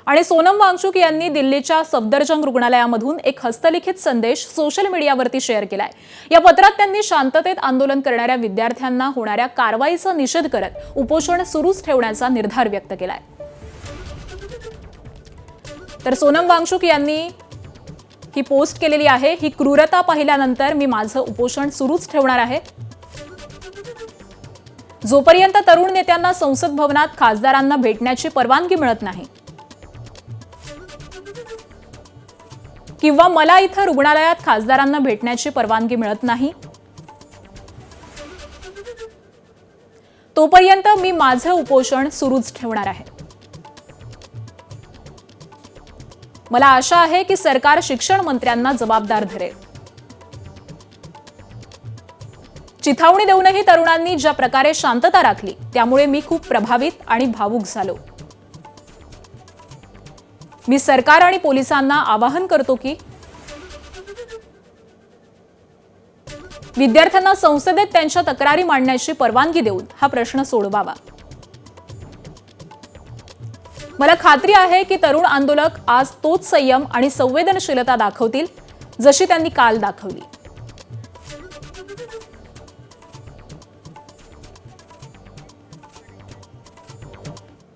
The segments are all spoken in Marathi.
आणि सोनम वांगचुक यांनी दिल्लीच्या सफदरजंग रुग्णालयामधून एक हस्तलिखित संदेश सोशल मीडियावरती शेअर केलाय। या पत्रात त्यांनी शांततेत आंदोलन करणाऱ्या विद्यार्थ्यांना होणाऱ्या कारवाईचा निषेध करत उपोषण सुरूच ठेवण्याचा निर्धार व्यक्त केलाय। तर सोनम वांगचुक यांनी ही पोस्ट केलेली आहे। ही क्रूरता पाहिल्यानंतर मी माझं उपोषण सुरूच ठेवणार आहे। जोपर्यंत तरुण नेत्यांना संसद भवनात खासदारांना भेटण्याची परवानगी मिळत नाही किंवा मला इथं रुग्णालयात खासदारांना भेटण्याची परवानगी मिळत नाही, तोपर्यंत मी माझं उपोषण सुरूच ठेवणार आहे। मला आशा आहे की सरकार शिक्षण मंत्र्यांना जबाबदार धरेल। चिथावणी देऊनही तरुणांनी ज्या प्रकारे शांतता राखली त्यामुळे मी खूप प्रभावित आणि भावुक झालो। मी सरकार आणि पोलिसांना आवाहन करतो की विद्यार्थ्यांना संसदेत त्यांच्या तक्रारी मांडण्याची परवानगी देऊन हा प्रश्न सोडवावा। मला खात्री आहे की तरुण आंदोलक आज तोच संयम आणि संवेदनशीलता दाखवतील जशी त्यांनी काल दाखवली।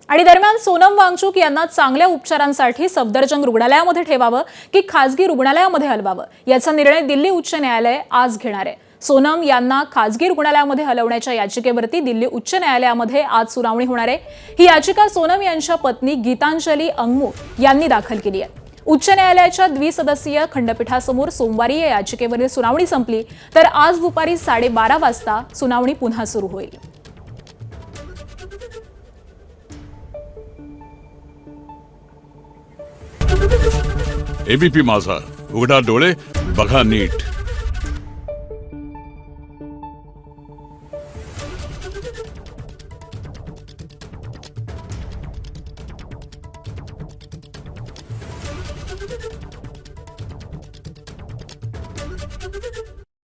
आणि दरम्यान सोनम वांगचुक यांना चांगल्या उपचारांसाठी सफदरजंग रुग्णालयामध्ये ठेवावं की खासगी रुग्णालयामध्ये हलवावं याचा निर्णय दिल्ली उच्च न्यायालय आज घेणार आहे। सोनम यांना खासगी रुग्णालयामध्ये हलवण्याच्या याचिकेवरती दिल्ली उच्च न्यायालयामध्ये आज सुनावणी होणार आहे। ही याचिका सोनम यांच्या पत्नी गीतांजली अंगमुख यांनी दाखल केली आहे। उच्च न्यायालयाच्या द्विसदस्यीय खंडपीठासमोर सोमवारी या याचिकेवरील सुनावणी संपली तर आज दुपारी 12:30 वाजता सुनावणी पुन्हा सुरू होईल। एबीपी माझा, उघडा डोळे बघा नीट।